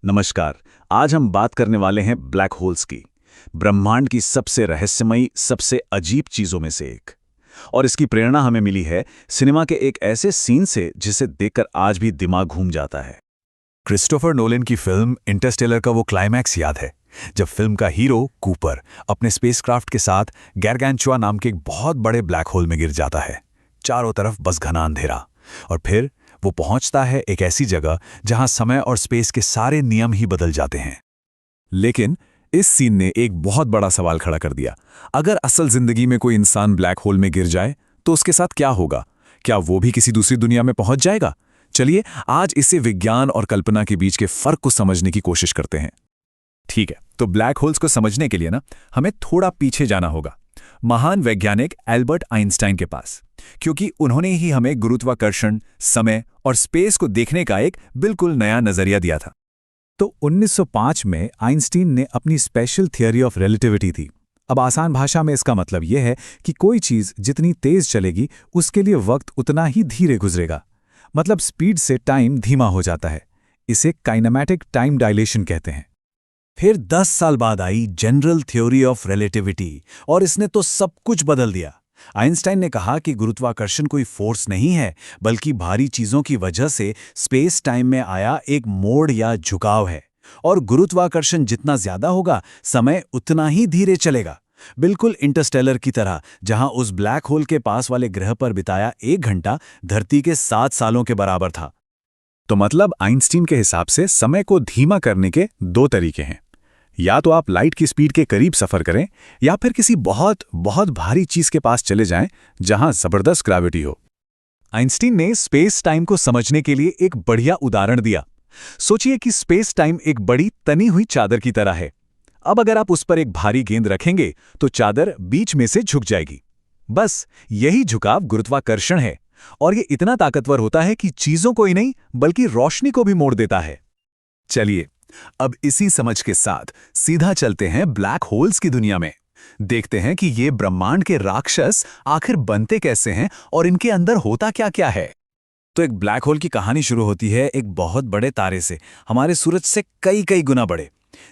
नमस्कार। आज हम बात करने वाले हैं ब्लैक होल्स की, ब्रह्मांड की सबसे रहस्यमयी, सबसे अजीब चीजों में से एक। और इसकी प्रेरणा हमें मिली है सिनेमा के एक ऐसे सीन से जिसे देखकर आज भी दिमाग घूम जाता है। क्रिस्टोफर नोलन की फिल्म इंटरस्टेलर का वो क्लाइमैक्स याद है, जब फिल्म का हीरो कूपर अपने स्पेसक्राफ्ट के साथ गैरगैंचुआ नाम के एक बहुत बड़े ब्लैक होल में गिर जाता है। चारों तरफ बस घना अंधेरा, और फिर वो पहुंचता है एक ऐसी जगह जहां समय और स्पेस के सारे नियम ही बदल जाते हैं। लेकिन इस सीन ने एक बहुत बड़ा सवाल खड़ा कर दिया। अगर असल जिंदगी में कोई इंसान ब्लैक होल में गिर जाए तो उसके साथ क्या होगा? क्या वो भी किसी दूसरी दुनिया में पहुंच जाएगा? चलिए आज इसे विज्ञान और कल्पना के बीच के फर्क को समझने की कोशिश करते हैं। ठीक है, तो ब्लैक होल्स को समझने के लिए हमें थोड़ा पीछे जाना होगा, महान वैज्ञानिक एल्बर्ट आइंस्टाइन के पास, क्योंकि उन्होंने ही हमें गुरुत्वाकर्षण, समय और स्पेस को देखने का एक बिल्कुल नया नजरिया दिया था। तो 1905 में आइंस्टीन ने अपनी स्पेशल थियरी ऑफ रिलेटिविटी दी। अब आसान भाषा में इसका मतलब यह है कि कोई चीज जितनी तेज चलेगी उसके लिए वक्त उतना ही धीरे गुजरेगा। मतलब स्पीड से टाइम धीमा हो जाता है। इसे काइनेमैटिक टाइम डायलेशन कहते हैं। फिर 10 साल बाद I general theory of relativity, और इसने तो सब कुछ बदल दिया। आइंस्टाइन ने कहा कि गुरुत्वाकर्षण कोई फोर्स नहीं है, बल्कि भारी चीजों की वजह से स्पेस टाइम में आया एक मोड़ या झुकाव है, और गुरुत्वाकर्षण जितना ज्यादा होगा समय उतना ही धीरे चलेगा। बिल्कुल इंटरस्टेलर की तरह, जहां उस ब्लैक होल के पास वाले ग्रह पर बिताया 1 घंटा धरती के 7 सालों के बराबर था। तो मतलब आइंस्टीन के हिसाब से समय को धीमा करने के 2 तरीके हैं। या तो आप लाइट की स्पीड के करीब सफर करें, या फिर किसी बहुत बहुत भारी चीज के पास चले जाएं जहां जबरदस्त ग्रेविटी हो। आइंस्टीन ने स्पेस टाइम को समझने के लिए एक बढ़िया उदाहरण दिया। सोचिए कि स्पेस टाइम एक बड़ी तनी हुई चादर की तरह है। अब अगर आप उस पर एक भारी गेंद रखेंगे तो चादर बीच में से झुक जाएगी। बस यही झुकाव गुरुत्वाकर्षण है, और ये इतना ताकतवर होता है कि चीजों को ही नहीं बल्कि रोशनी को भी मोड़ देता है। चलिए अब इसी समझ के साथ सीधा चलते हैं ब्लैक होल्स की दुनिया में। देखते हैं कि ये ब्रह्मांड के राक्षस आखिर बनते कैसे हैं और इनके अंदर होता क्या क्या है। तो एक ब्लैक होल की कहानी शुरू होती है एक बहुत बड़े तारे से, हमारे सूरज से कई कई गुना बड़े।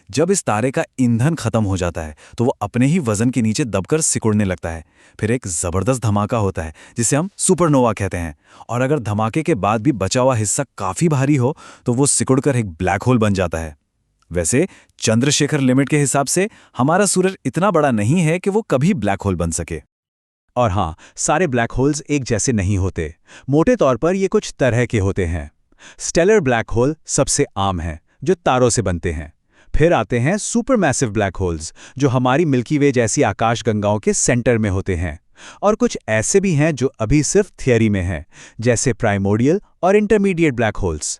जब इस तारे का ईंधन खत्म हो जाता है तो वो अपने ही वजन के नीचे दबकर सिकुड़ने लगता है। फिर एक जबरदस्त धमाका होता है जिसे हम सुपरनोवा कहते हैं, और अगर धमाके के बाद भी बचा हुआ हिस्सा काफी भारी हो तो वो सिकुड़कर एक ब्लैक होल बन जाता है। वैसे चंद्रशेखर लिमिट के हिसाब से हमारा सूरज इतना बड़ा नहीं है कि वो कभी ब्लैक होल बन सके। और हाँ, सारे ब्लैक होल्स एक जैसे नहीं होते। मोटे तौर पर ये कुछ तरह के होते हैं। स्टेलर ब्लैक होल सबसे आम हैं, जो तारों से बनते हैं। फिर आते हैं सुपरमैसिव ब्लैक होल्स, जो हमारी मिल्की वे जैसी आकाशगंगाओं के सेंटर में होते हैं। और कुछ ऐसे भी हैं जो अभी सिर्फ थियरी में हैं, जैसे प्राइमोर्डियल और इंटरमीडिएट ब्लैक होल्स।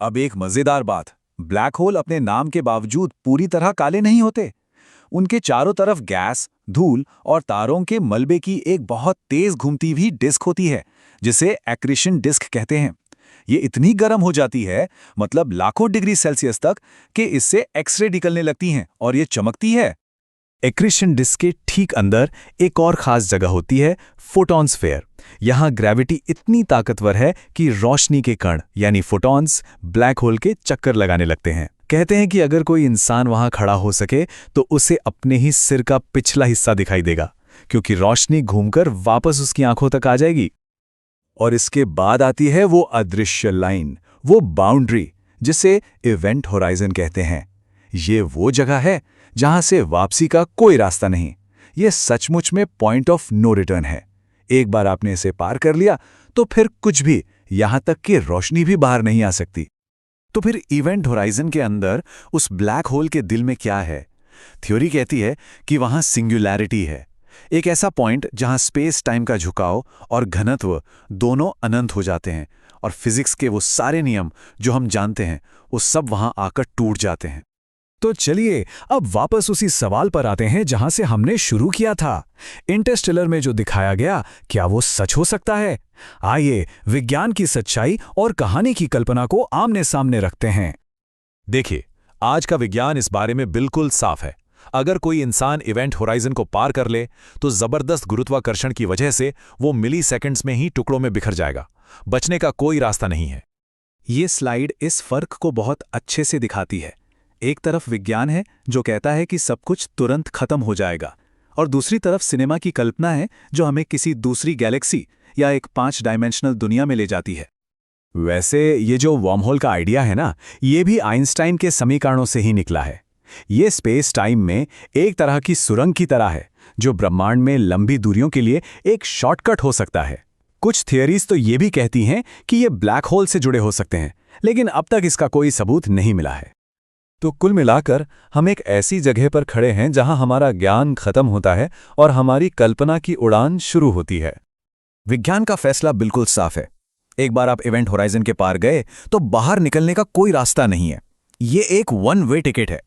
अब एक मजेदार बात, ब्लैक होल अपने नाम के बावजूद पूरी तरह काले नहीं होते। उनके चारों तरफ गैस, धूल और तारों के मलबे की एक बहुत तेज घूमती हुई डिस्क होती है, जिसे एक्रीशन डिस्क कहते हैं। ये इतनी गर्म हो जाती है, मतलब लाखों डिग्री सेल्सियस तक, कि इससे एक्सरे निकलने लगती हैं और ये चमकती है। एक्रीशन डिस्क के ठीक अंदर एक और खास जगह होती है, फोटॉन स्फीयर। यहाँ ग्रेविटी इतनी ताकतवर है कि रोशनी के कण यानी फोटॉन्स ब्लैक होल के चक्कर लगाने लगते हैं। कहते हैं कि अगर कोई इंसान वहां खड़ा हो सके तो उसे अपने ही सिर का पिछला हिस्सा दिखाई देगा, क्योंकि रोशनी घूमकर वापस उसकी आंखों तक आ जाएगी। और इसके बाद आती है वो अदृश्य लाइन, वो बाउंड्री, जिसे इवेंट होराइजन कहते हैं। ये वो जगह है जहां से वापसी का कोई रास्ता नहीं। ये सचमुच में पॉइंट ऑफ नो रिटर्न है। एक बार आपने इसे पार कर लिया तो फिर कुछ भी, यहां तक कि रोशनी भी बाहर नहीं आ सकती। तो फिर इवेंट होराइजन के अंदर उस ब्लैक होल के दिल में क्या है? थ्योरी कहती है कि वहां सिंगुलैरिटी है, एक ऐसा पॉइंट जहां स्पेस टाइम का झुकाव और घनत्व दोनों अनंत हो जाते हैं, और फिजिक्स के वो सारे नियम जो हम जानते हैं वो सब वहां आकर टूट जाते हैं। तो चलिए अब वापस उसी सवाल पर आते हैं जहां से हमने शुरू किया था। इंटरस्टेलर में जो दिखाया गया, क्या वो सच हो सकता है? आइए विज्ञान की सच्चाई और कहानी की कल्पना को आमने सामने रखते हैं। देखिए, आज का विज्ञान इस बारे में बिल्कुल साफ है। अगर कोई इंसान इवेंट होराइजन को पार कर ले तो जबरदस्त गुरुत्वाकर्षण की वजह से वो मिली सेकंड्स में ही टुकड़ों में बिखर जाएगा। बचने का कोई रास्ता नहीं है। ये स्लाइड इस फर्क को बहुत अच्छे से दिखाती है। एक तरफ विज्ञान है जो कहता है कि सब कुछ तुरंत खत्म हो जाएगा, और दूसरी तरफ सिनेमा की कल्पना है जो हमें किसी दूसरी गैलेक्सी या एक 5 डायमेंशनल दुनिया में ले जाती है। वैसे ये जो वर्महोल का आइडिया है ना, ये भी आइंस्टाइन के समीकरणों से ही निकला है। ये स्पेस टाइम में एक तरह की सुरंग की तरह है जो ब्रह्मांड में लंबी दूरियों के लिए एक शॉर्टकट हो सकता है। कुछ थियरीज तो ये भी कहती हैं कि ये ब्लैक होल से जुड़े हो सकते हैं, लेकिन अब तक इसका कोई सबूत नहीं मिला है। तो कुल मिलाकर हम एक ऐसी जगह पर खड़े हैं जहां हमारा ज्ञान खत्म होता है और हमारी कल्पना की उड़ान शुरू होती है। विज्ञान का फैसला बिल्कुल साफ है। एक बार आप इवेंट होराइजन के पार गए तो बाहर निकलने का कोई रास्ता नहीं है। ये एक वन वे टिकट है।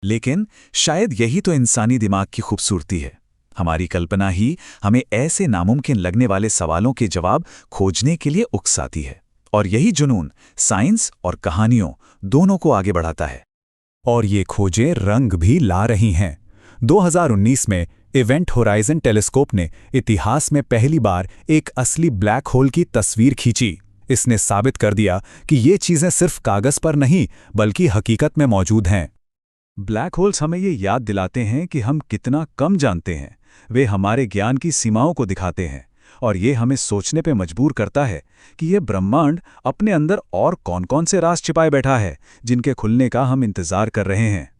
लेकिन शायद यही तो इंसानी दिमाग की खूबसूरती है। हमारी कल्पना ही हमें ऐसे नामुमकिन लगने वाले सवालों के जवाब खोजने के लिए उकसाती है, और यही जुनून साइंस और कहानियों दोनों को आगे बढ़ाता है। और ये खोजें रंग भी ला रही हैं। 2019 में इवेंट होराइजन टेलीस्कोप ने इतिहास में पहली बार एक असली ब्लैक होल की तस्वीर खींची। इसने साबित कर दिया कि ये चीजें सिर्फ कागज पर नहीं बल्कि हकीकत में मौजूद हैं। ब्लैक होल्स हमें ये याद दिलाते हैं कि हम कितना कम जानते हैं। वे हमारे ज्ञान की सीमाओं को दिखाते हैं, और ये हमें सोचने पे मजबूर करता है कि ये ब्रह्मांड अपने अंदर और कौन-कौन से राज छिपाए बैठा है जिनके खुलने का हम इंतजार कर रहे हैं।